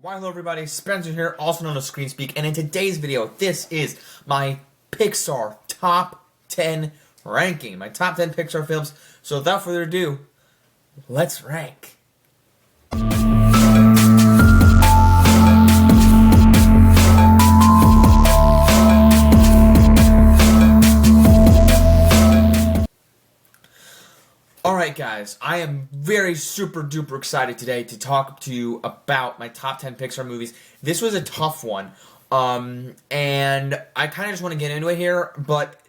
Why, hello everybody, Spencer here, also known as ScreenSpeak, and in today's video, this is my Pixar top 10 ranking, my top 10 Pixar films. So without further ado, let's rank. Alright guys, I am very super duper excited today to talk to you about my top 10 Pixar movies. This was a tough one, and I kind of just want to get into it here, but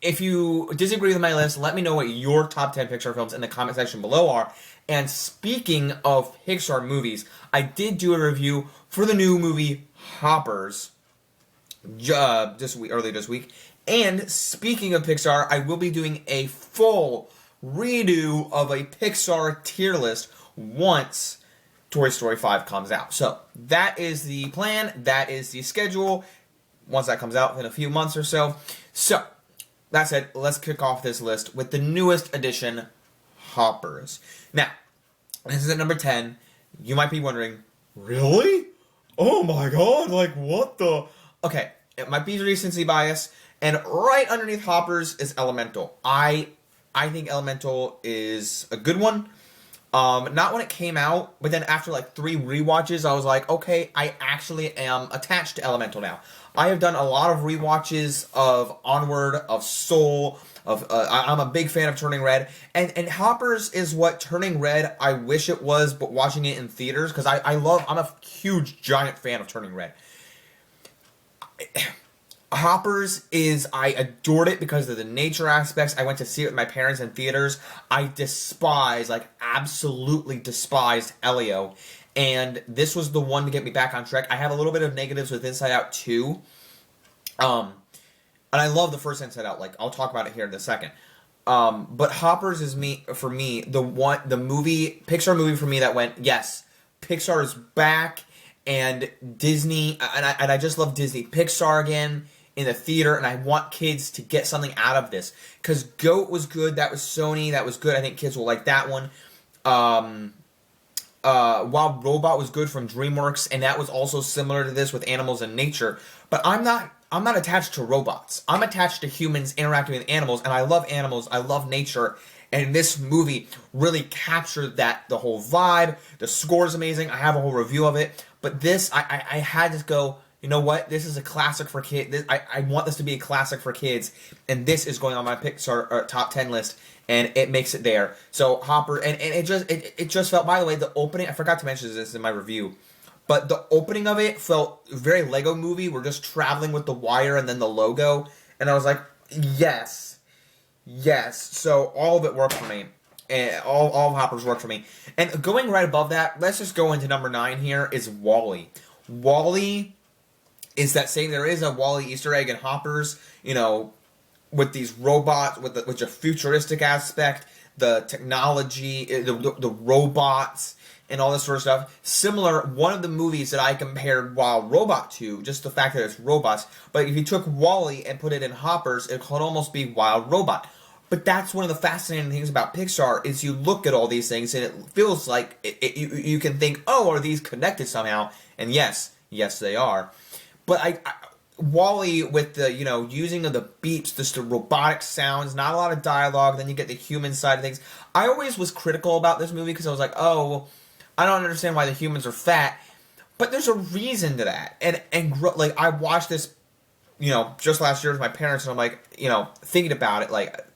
if you disagree with my list, let me know what your top 10 Pixar films in the comment section below are. And speaking of Pixar movies, I did do a review for the new movie Hoppers earlier this week, and speaking of Pixar, I will be doing a full redo of a Pixar tier list once Toy Story 5 comes out. So that is the plan, that is the schedule, once that comes out in a few months or so. So, that said, let's kick off this list with the newest addition, Hoppers. Now, this is at number 10. You might be wondering, really? Oh my god, like what the... Okay, it might be recency bias, and right underneath Hoppers is Elemental. I think Elemental is a good one. Not when it came out, but then after like 3 rewatches, I was like, okay, I actually am attached to Elemental now. I have done a lot of rewatches of Onward, of Soul, I'm a big fan of Turning Red, and Hoppers is what Turning Red I wish it was, but watching it in theaters, because I'm a huge, giant fan of Turning Red. Hoppers I adored it because of the nature aspects. I went to see it with my parents in theaters. I absolutely despised Elio. And this was the one to get me back on track. I have a little bit of negatives with Inside Out 2. And I love the first Inside Out. Like, I'll talk about it here in a second. But Hoppers is for me, the Pixar movie for me that went, yes, Pixar is back. And Disney, and I just love Disney Pixar again in the theater, and I want kids to get something out of this. Because Goat was good, that was Sony, that was good, I think kids will like that one. Wild Robot was good from DreamWorks, and that was also similar to this with animals and nature. But I'm not attached to robots. I'm attached to humans interacting with animals, and I love animals, I love nature. And this movie really captured the whole vibe. The score is amazing. I have a whole review of it. But this, I had to go, you know what? This is a classic for kids. I want this to be a classic for kids. And this is going on my Pixar top 10 list. And it makes it there. So Hopper, and it just felt, by the way, the opening, I forgot to mention this in my review. But the opening of it felt very Lego Movie. We're just traveling with the wire and then the logo. And I was like, yes. Yes, so all of it worked for me. And all of Hoppers worked for me. And going right above that, let's just go into number 9 here, is WALL-E. WALL-E is that saying there is a WALL-E Easter egg in Hoppers, you know, with these robots, with a futuristic aspect, the technology, the robots, and all this sort of stuff. Similar, one of the movies that I compared Wild Robot to, just the fact that it's robots, but if you took WALL-E and put it in Hoppers, it could almost be Wild Robot. But that's one of the fascinating things about Pixar, is you look at all these things and it feels like you can think, oh, are these connected somehow? And yes, they are. But WALL-E, with the, you know, using of the beeps, just the robotic sounds, not a lot of dialogue, then you get the human side of things. I always was critical about this movie because I was like, oh, I don't understand why the humans are fat. But there's a reason to that. And like, I watched this, you know, just last year with my parents, and I'm like, you know, thinking about it, like,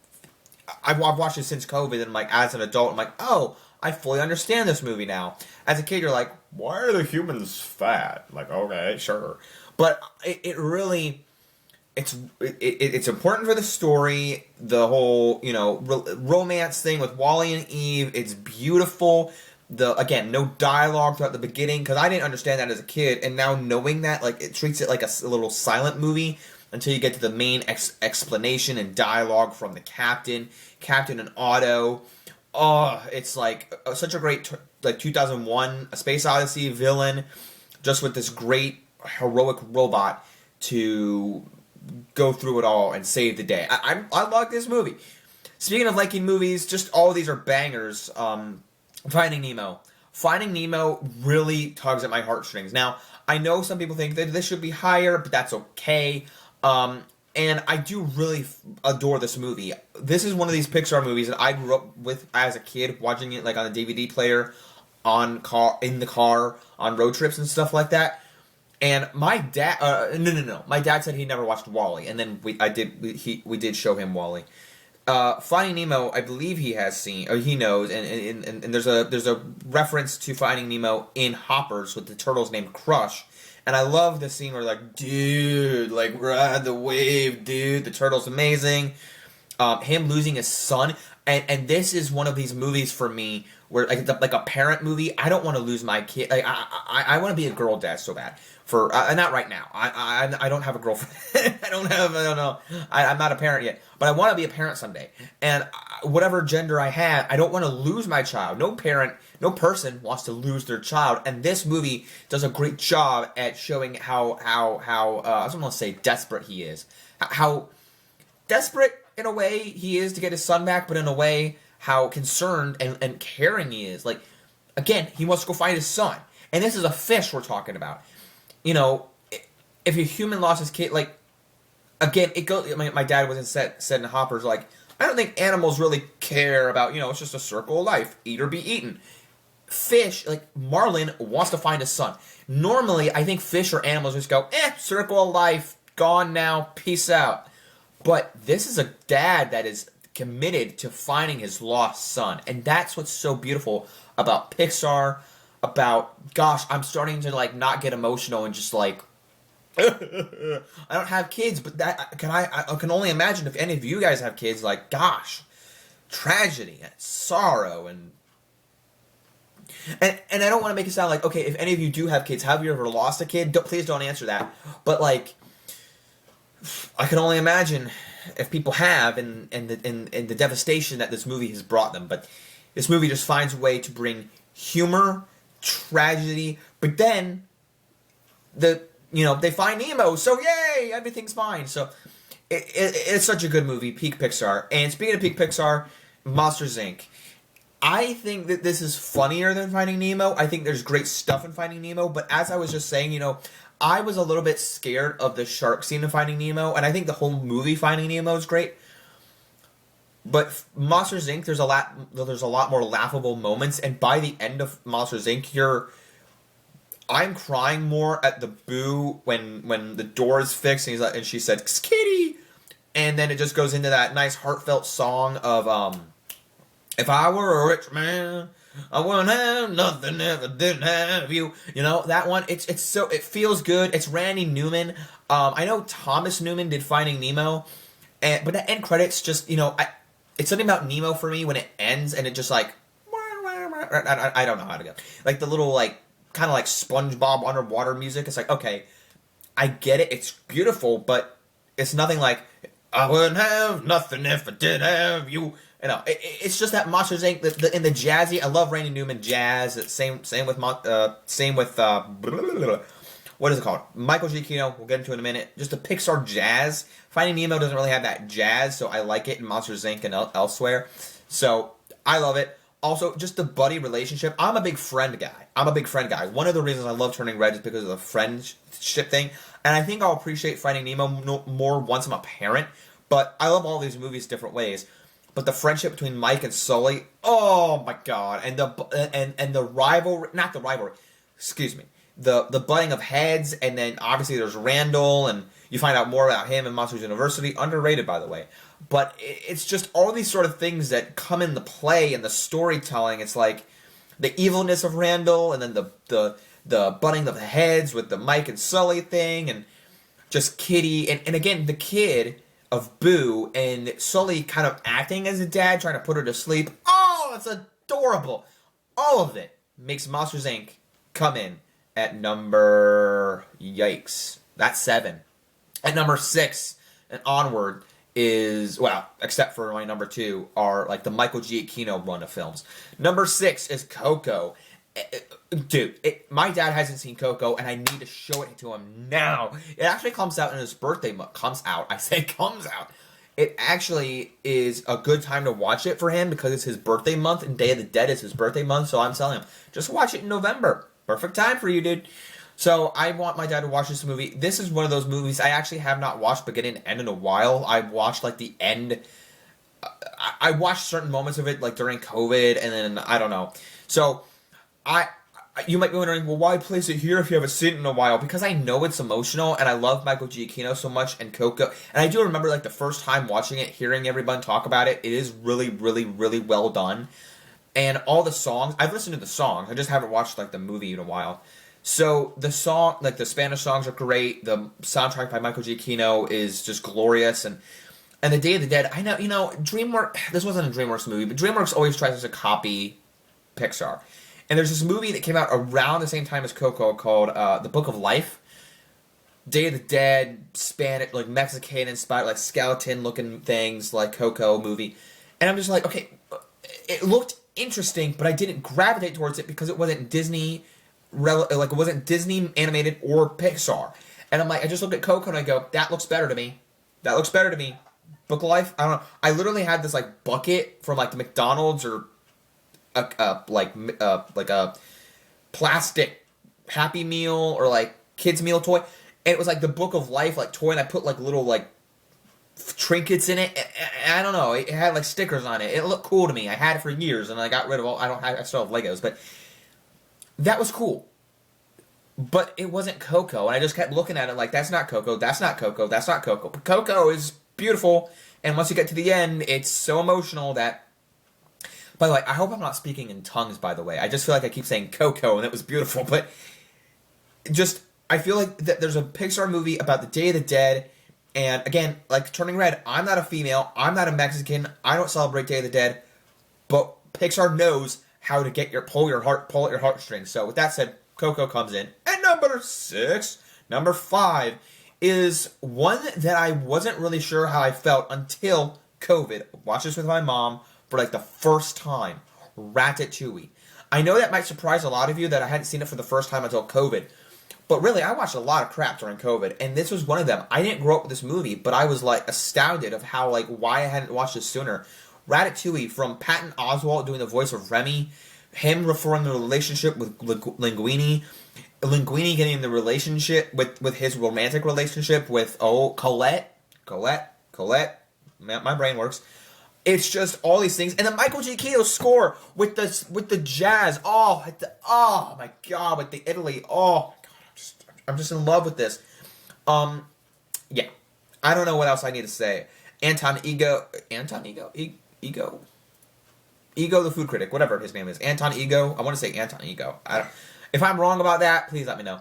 I've watched it since COVID, and like, as an adult, I'm like, oh, I fully understand this movie now. As a kid, you're like, why are the humans fat? Like, okay, sure. But it really, it's important for the story, the whole, you know, romance thing with Wally and Eve. It's beautiful. Again, no dialogue throughout the beginning, because I didn't understand that as a kid, and now knowing that, like, it treats it like a little silent movie until you get to the main explanation and dialogue from the Captain and Otto. Oh, it's like such a great, like, 2001 A Space Odyssey villain, just with this great heroic robot to go through it all and save the day. I like this movie. Speaking of liking movies, just all of these are bangers. Finding Nemo, Finding Nemo really tugs at my heartstrings. Now, I know some people think that this should be higher, but that's okay. And I do really adore this movie. This is one of these Pixar movies that I grew up with as a kid, watching it like on a DVD player, in the car, on road trips and stuff like that. And my dad, no. My dad said he never watched Wall-E, and then we did show him Wall-E. Finding Nemo, I believe he has seen, or he knows, and there's a reference to Finding Nemo in Hoppers with the turtles named Crush, and I love the scene where like, dude, like ride the wave, dude. The turtle's amazing. Him losing his son, and this is one of these movies for me where like a parent movie. I don't want to lose my kid. Like I want to be a girl dad so bad. For not right now. I don't have a girlfriend. I don't know. I'm not a parent yet, but I want to be a parent someday. And whatever gender I have, I don't want to lose my child. No parent, no person wants to lose their child. And this movie does a great job at showing how I don't want to say desperate he is. How desperate in a way he is to get his son back, but in a way how concerned and caring he is. Like, again, he wants to go find his son. And this is a fish we're talking about. You know, if a human lost his kid, like, again, it goes. I mean, my dad wasn't said in Hoppers, like, I don't think animals really care about, it's just a circle of life, eat or be eaten. Fish, like Marlin, wants to find his son. Normally, I think fish or animals just go, circle of life, gone now, peace out. But this is a dad that is committed to finding his lost son, and that's what's so beautiful about Pixar. Gosh, I'm starting to like not get emotional and just like I don't have kids, but I can only imagine if any of you guys have kids. Like, gosh, tragedy and sorrow and I don't want to make it sound like, okay, if any of you do have kids, have you ever lost a kid? Please don't answer that. But like, I can only imagine if people have and the devastation that this movie has brought them. But this movie just finds a way to bring humor, tragedy, but then they find Nemo, so yay, everything's fine. So it's such a good movie, peak Pixar. And speaking of peak Pixar, Monsters Inc. I think that this is funnier than Finding Nemo. I think there's great stuff in Finding Nemo, but as I was just saying, I was a little bit scared of the shark scene in Finding Nemo, and I think the whole movie Finding Nemo is great. But Monsters Inc., there's a lot more laughable moments, and by the end of Monsters Inc., I'm crying more at the Boo when the door is fixed and she said "Kitty," and then it just goes into that nice heartfelt song of if I were a rich man, I wouldn't have nothing if I didn't have you. That one. It feels good. It's Randy Newman. I know Thomas Newman did Finding Nemo, but the end credits just it's something about Nemo for me when it ends and it just like I don't know how to go. Like the little like kind of like SpongeBob underwater music. It's like, okay, I get it. It's beautiful, but it's nothing like I wouldn't have nothing if I did have you. It's just that Monsters Inc. In the jazzy. I love Randy Newman jazz. Same with what is it called? Michael Giacchino. We'll get into it in a minute. Just a Pixar jazz. Finding Nemo doesn't really have that jazz, so I like it in Monsters Inc. and elsewhere. So I love it. Also, just the buddy relationship. I'm a big friend guy. One of the reasons I love Turning Red is because of the friendship thing. And I think I'll appreciate Finding Nemo more once I'm a parent. But I love all these movies different ways. But the friendship between Mike and Sully, oh my god! And the rivalry, not the rivalry, excuse me, the butting of heads, and then obviously there's Randall, and you find out more about him in Monsters University, underrated by the way. But it's just all these sort of things that come into play in the storytelling. It's like the evilness of Randall, and then the butting of the heads with the Mike and Sully thing, and just Kitty, and again the kid of Boo and Sully kind of acting as a dad, trying to put her to sleep. Oh, it's adorable. All of it makes Monsters Inc. come in at number... Yikes. That's 7. At number 6 and onward is... Well, except for my number 2, are like the Michael Giacchino run of films. Number 6 is Coco. Dude, my dad hasn't seen Coco, and I need to show it to him now. It actually comes out in his birthday month. Comes out it actually is a good time to watch it for him because it's his birthday month and Day of the Dead is his birthday month. So I'm telling him, just watch it in November. Perfect time for you, dude. So I want my dad to watch this movie. This is one of those movies I actually have not watched beginning and end in a while. I watched like the end. I watched certain moments of it like during COVID, and then I don't know. So I you might be wondering, well, why place it here if you haven't seen it in a while? Because I know it's emotional, and I love Michael Giacchino so much, and Coco. And I do remember, like, the first time watching it, hearing everyone talk about it, it is really, really, really well done. And all the songs, I've listened to the songs, I just haven't watched, like, the movie in a while. So, the song, like, the Spanish songs are great, the soundtrack by Michael Giacchino is just glorious, and the Day of the Dead, I know, DreamWorks, this wasn't a DreamWorks movie, but DreamWorks always tries to copy Pixar. And there's this movie that came out around the same time as Coco called The Book of Life. Day of the Dead, Spanish, like Mexican inspired, like skeleton looking things, like Coco movie. And I'm just like, okay, it looked interesting, but I didn't gravitate towards it because it wasn't Disney, like it wasn't Disney animated or Pixar. And I'm like, I just looked at Coco and I go, that looks better to me. That looks better to me. Book of Life, I don't know. I literally had this like bucket from like the McDonald's or like a plastic Happy Meal or like kids meal toy, and it was like the Book of Life like toy, and I put like little like trinkets in it. And I don't know, it had like stickers on it. It looked cool to me. I had it for years, and I got rid of all. I still have Legos, but that was cool. But it wasn't Coco, and I just kept looking at it like that's not Coco, that's not Coco, that's not Coco. But Coco is beautiful, and once you get to the end, it's so emotional that. By the way, I hope I'm not speaking in tongues, by the way. I just feel like I keep saying Coco, and it was beautiful. But just, I feel like that there's a Pixar movie about the Day of the Dead. And again, like Turning Red, I'm not a female. I'm not a Mexican. I don't celebrate Day of the Dead. But Pixar knows how to get pull at your heartstrings. So with that said, Coco comes in. And number 5 is one that I wasn't really sure how I felt until COVID. Watched this with my mom. For like the first time, Ratatouille. I know that might surprise a lot of you that I hadn't seen it for the first time until COVID, but really I watched a lot of crap during COVID, and this was one of them. I didn't grow up with this movie, but I was like astounded of how like why I hadn't watched this sooner. Ratatouille, from Patton Oswalt doing the voice of Remy, him referring the relationship with Linguini, getting the relationship with his romantic relationship with Colette. My brain works. It's just all these things, and the Michael Giacchino score with the jazz. Oh my god, with the Italy. Oh my god, I'm just in love with this. Yeah, I don't know what else I need to say. Ego, the food critic, whatever his name is, Anton Ego. I want to say Anton Ego. If I'm wrong about that, please let me know.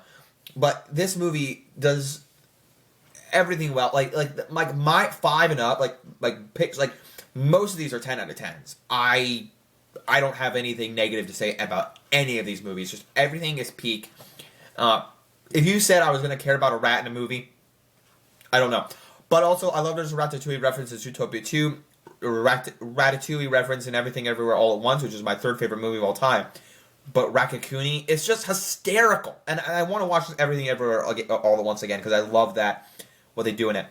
But this movie does everything well. Like my 5 and up, like picks like. Most of these are 10 out of 10s. I don't have anything negative to say about any of these movies. Just everything is peak. If you said I was going to care about a rat in a movie, I don't know. But also, I love there's a Ratatouille reference in Zootopia 2, Ratatouille reference in Everything Everywhere All at Once, which is my 3rd favorite movie of all time. But Ratatouille, it's just hysterical. And I want to watch Everything Everywhere All at Once again, because I love that, what they do in it.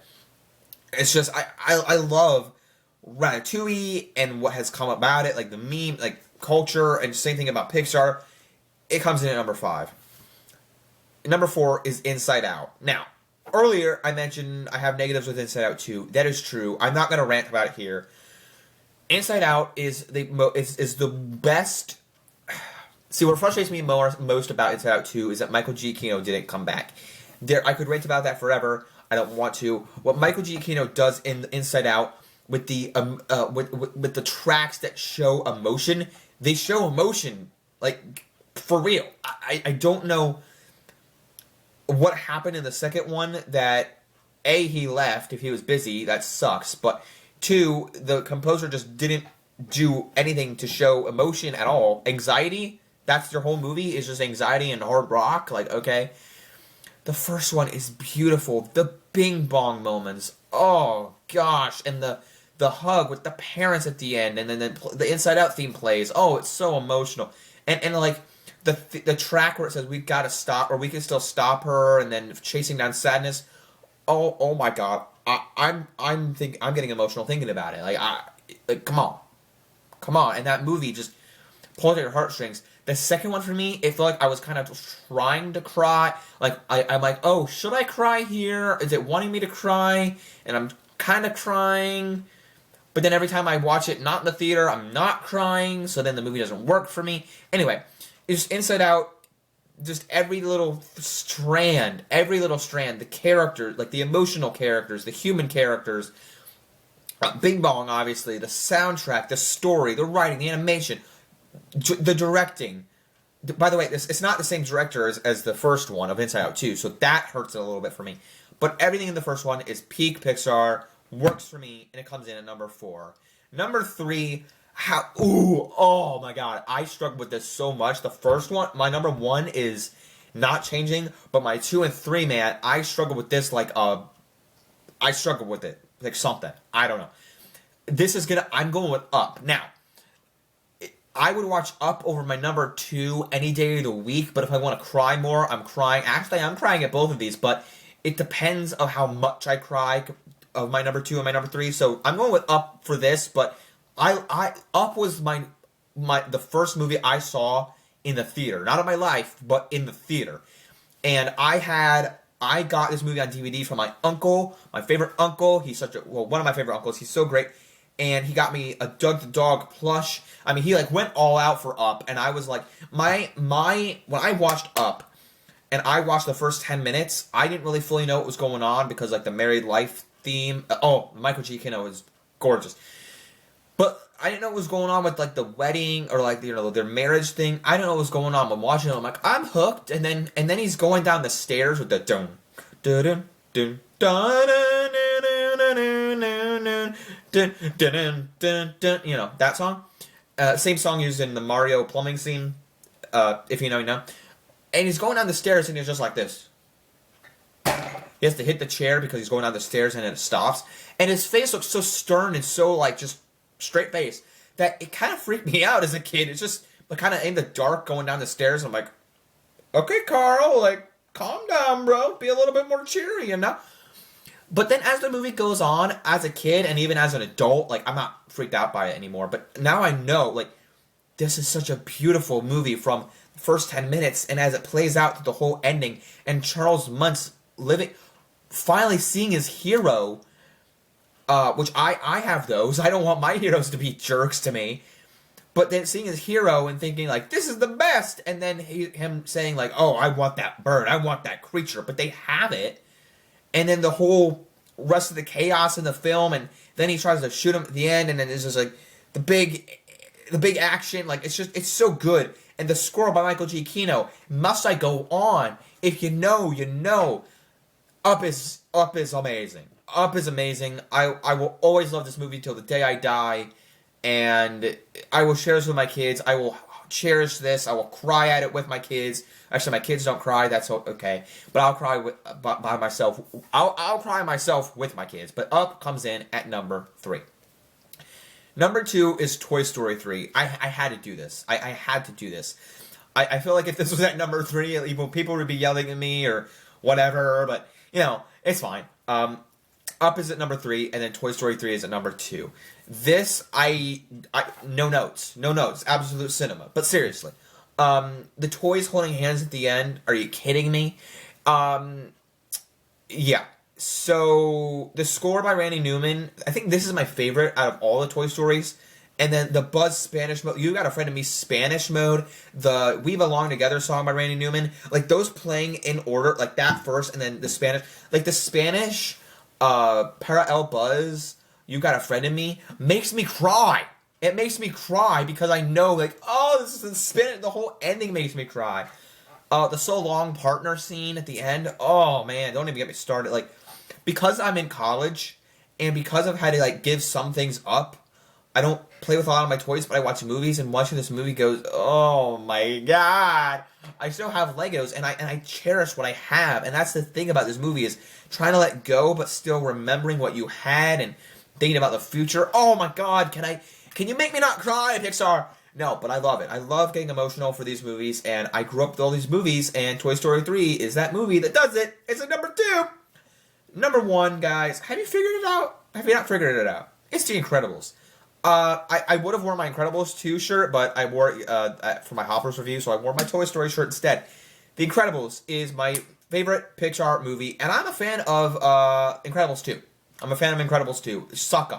It's just, I love Ratatouille and what has come about it, like the meme, like culture, and same thing about Pixar. It comes in at number 5. Number 4 is Inside Out. Now, earlier I mentioned I have negatives with Inside Out 2. That is true. I'm not going to rant about it here. Inside Out is the best. See, what frustrates me most about Inside Out 2 is that Michael Giacchino didn't come back. I could rant about that forever. I don't want to. What Michael Giacchino does in Inside Out with the with the tracks that show emotion, they show emotion like for real. I don't know what happened in the second one that he left. If he was busy, that sucks. But 2, the composer just didn't do anything to show emotion at all. Anxiety, that's their whole movie, is just anxiety and hard rock. Like, okay. The first one is beautiful. The bing bong moments. Oh gosh, and the hug with the parents at the end, and then the Inside Out theme plays. Oh, it's so emotional. And like the track where it says we gotta stop, or we can still stop her, and then chasing down sadness. Oh my god, I'm getting emotional thinking about it. Like come on, and that movie just pulls at your heartstrings. The second one for me, it felt like I was kind of trying to cry. Like I'm like, oh, should I cry here? Is it wanting me to cry? And I'm kind of crying. But then every time I watch it not in the theater, I'm not crying, so then the movie doesn't work for me. Anyway, it's Inside Out, just every little strand, the character, like the emotional characters, the human characters, Bing Bong, obviously, the soundtrack, the story, the writing, the animation, the directing. By the way, it's not the same director as the first one of Inside Out 2, so that hurts it a little bit for me. But everything in the first one is peak Pixar, works for me, and it comes in at number 4. Number 3, oh my god, I struggled with this so much. The first one, my number 1 is not changing, but my 2 and 3, man, I struggle with this I struggle with it like something. I don't know. I'm going with Up. Now, I would watch Up over my number 2 any day of the week, but if I want to cry more, I'm crying. Actually, I'm crying at both of these, but it depends on how much I cry of my number 2 and my number 3. So I'm going with Up for this, but Up was the first movie I saw in the theater. Not in my life, but in the theater. And I got this movie on DVD from my uncle, my favorite uncle. He's one of my favorite uncles. He's so great. And he got me a Doug the Dog plush. I mean, he like went all out for Up, and I was like, when I watched Up, and I watched the first 10 minutes, I didn't really fully know what was going on because like the married life theme. Michael Giacchino is gorgeous, but I didn't know what was going on with like the wedding or like their marriage thing. I don't know what was going on. I'm watching it. I'm like, I'm hooked, and then he's going down the stairs with the dun dun dun dun dun dun dun dun dun, that song. Same song used in the Mario plumbing scene. If you know, you know. And he's going down the stairs and he's just like this. He has to hit the chair because he's going down the stairs and it stops. And his face looks so stern and so like just straight face that it kind of freaked me out as a kid. It's just like kind of in the dark going down the stairs. I'm like, okay, Carl, like calm down, bro. Be a little bit more cheery, you know? But then as the movie goes on, as a kid and even as an adult, like I'm not freaked out by it anymore. But now I know, like, this is such a beautiful movie from the first 10 minutes. And as it plays out to the whole ending, and Charles Muntz finally seeing his hero, which I have those. I don't want my heroes to be jerks to me. But then seeing his hero and thinking, like, this is the best. And then him saying, like, oh, I want that bird. I want that creature. But they have it. And then the whole rest of the chaos in the film, and then he tries to shoot him at the end, and then it's just like the big action. Like it's so good. And the score by Michael Giacchino. Must I go on? If you know, you know. Up is amazing. Up is amazing. I will always love this movie till the day I die, and I will share this with my kids. I will cherish this. I will cry at it with my kids. Actually, my kids don't cry. That's okay. But I'll cry by myself. I'll cry myself with my kids. But Up comes in at number 3. Number 2 is Toy Story 3. I had to do this. I had to do this. I feel like if this was at number 3, people would be yelling at me or whatever. But, it's fine. Up is at number 3, and then Toy Story 3 is at number 2. This, no notes. No notes. Absolute cinema. But seriously. The toys holding hands at the end. Are you kidding me? Yeah. So, the score by Randy Newman, I think this is my favorite out of all the Toy Stories. And then the Buzz Spanish mode, You Got a Friend of Me Spanish mode, the We Belong Together song by Randy Newman, like those playing in order, like that first, and then the Spanish, like the Spanish, Para El Buzz, You Got a Friend in Me, makes me cry. It makes me cry because I know, like, oh, this is the whole ending makes me cry. The So Long partner scene at the end, oh man, don't even get me started. Like, because I'm in college, and because I've had to, like, give some things up, I don't play with a lot of my toys, but I watch movies, and watching this movie goes, oh my god. I still have Legos, and I cherish what I have, and that's the thing about this movie is trying to let go, but still remembering what you had, and thinking about the future. Oh my god, can you make me not cry, Pixar? No, but I love it. I love getting emotional for these movies, and I grew up with all these movies, and Toy Story 3 is that movie that does it. It's at number 2. Number one, guys, have you figured it out? Have you not figured it out? It's The Incredibles. I would have worn my Incredibles 2 shirt, but I wore it for my Hoppers review, so I wore my Toy Story shirt instead. The Incredibles is my favorite Pixar movie, and I'm a fan of Incredibles 2. I'm a fan of Incredibles 2. Suck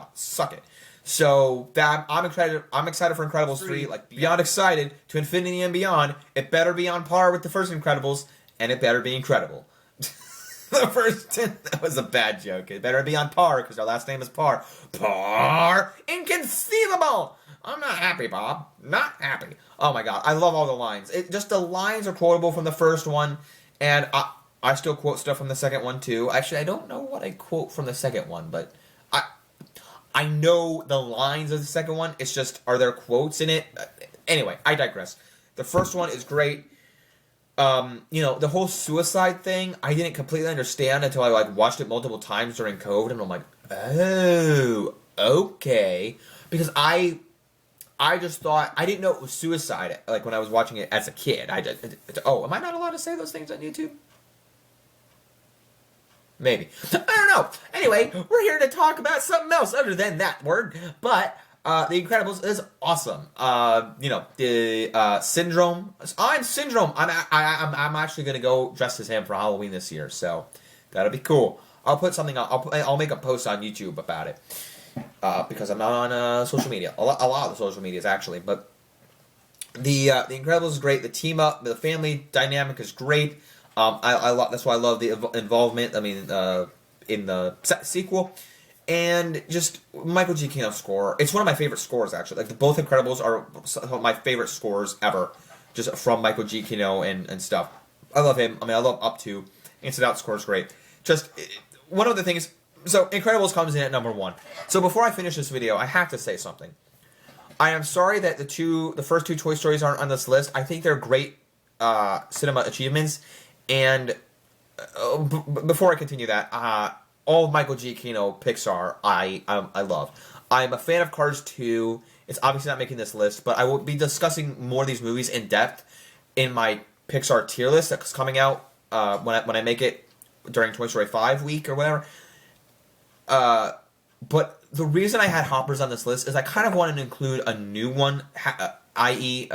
it. So that I'm excited. I'm excited for Incredibles 3, like beyond excited to infinity and beyond. It better be on par with the first Incredibles, and it better be incredible. The first, that was a bad joke. It better be on par because our last name is Par. Par, inconceivable. I'm not happy, Bob. Not happy. Oh my god, I love all the lines. Just the lines are quotable from the first one, and I still quote stuff from the second one too. Actually, I don't know what I quote from the second one, but I know the lines of the second one. It's just, are there quotes in it? Anyway, I digress. The first one is great. The whole suicide thing, I didn't completely understand until I watched it multiple times during COVID, and I'm like, oh, okay. Because I just thought, I didn't know it was suicide, like when I was watching it as a kid. Am I not allowed to say those things on YouTube? Maybe. I don't know. Anyway, we're here to talk about something else other than that word. But The Incredibles is awesome. The Syndrome. I'm Syndrome. I'm actually gonna go dressed as him for Halloween this year, so that'll be cool. I'll put something on. I'll make a post on YouTube about it because I'm not on social media. A lot of the social medias actually, but the Incredibles is great. The team up, the family dynamic is great. That's why I love the involvement. I mean, in the sequel, and just Michael Giacchino's score. It's one of my favorite scores, actually. Like both Incredibles are some of my favorite scores ever, just from Michael Giacchino and stuff. I love him. I mean, I love Up To. Inside Out score is great. Just one of the things. So Incredibles comes in at number one. So before I finish this video, I have to say something. I am sorry that the first two Toy Stories aren't on this list. I think they're great cinema achievements. And before I continue that, all of Michael Giacchino Pixar I love. I'm a fan of Cars 2. It's obviously not making this list, but I will be discussing more of these movies in depth in my Pixar tier list that's coming out when I make it during Toy Story 5 week or whatever. But the reason I had Hoppers on this list is I kind of wanted to include a new one, i.e.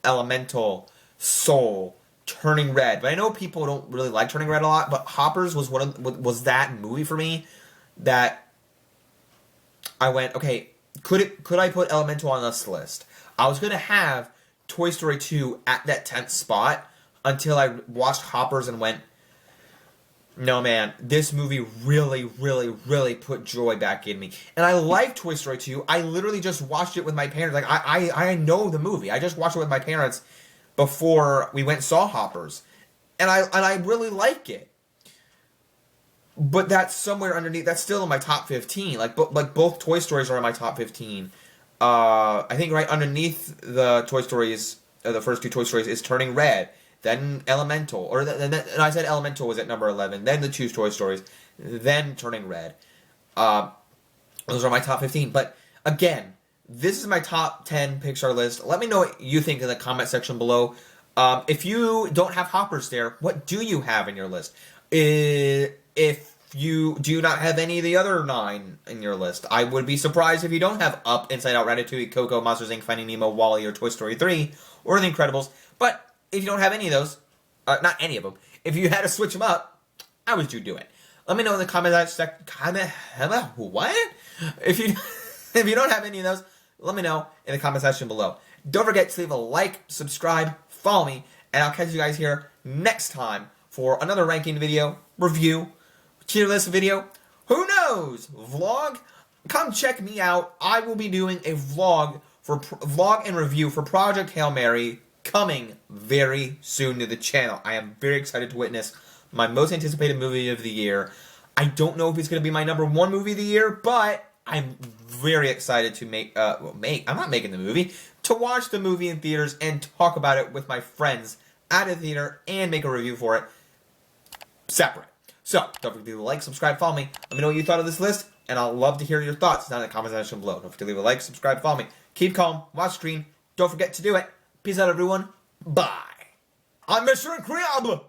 Elemental, Soul, Turning Red. But I know people don't really like Turning Red a lot, but Hoppers was that movie for me that I went, okay, could I put Elemental on this list? I was going to have Toy Story 2 at that 10th spot until I watched Hoppers and went, no man, this movie really, really, really put joy back in me. And I like Toy Story 2. I literally just watched it with my parents. Like, I know the movie. I just watched it with my parents before we went and saw Hoppers. And I really like it. But that's somewhere underneath. That's still in my top 15. Like both Toy Stories are in my top 15. I think right underneath the Toy Stories, the first two Toy Stories, is Turning Red. Then Elemental. And I said Elemental was at number 11. Then the two Toy Stories. Then Turning Red. Those are my top 15. But again, this is my top 10 Pixar list. Let me know what you think in the comment section below. If you don't have Hoppers there, what do you have in your list? If you do not have any of the other 9 in your list, I would be surprised if you don't have Up, Inside Out, Ratatouille, Coco, Monsters Inc., Finding Nemo, WALL-E, or Toy Story 3, or The Incredibles. But if you don't have any of those, not any of them, if you had to switch them up, how would you do it? Let me know in the comment section. What? If you don't have any of those, let me know in the comment section below. Don't forget to leave a like, subscribe, follow me, and I'll catch you guys here next time for another ranking video, review, tier list video. Who knows? Vlog? Come check me out. I will be doing a vlog and review for Project Hail Mary coming very soon to the channel. I am very excited to witness my most anticipated movie of the year. I don't know if it's going to be my number 1 movie of the year, but I'm very excited to I'm not making the movie, to watch the movie in theaters and talk about it with my friends at a theater and make a review for it separate. So, don't forget to like, subscribe, follow me. Let me know what you thought of this list, and I'll love to hear your thoughts down in the comment section below. Don't forget to leave a like, subscribe, follow me. Keep calm, watch screen. Don't forget to do it. Peace out, everyone. Bye. I'm Mr. Incredible.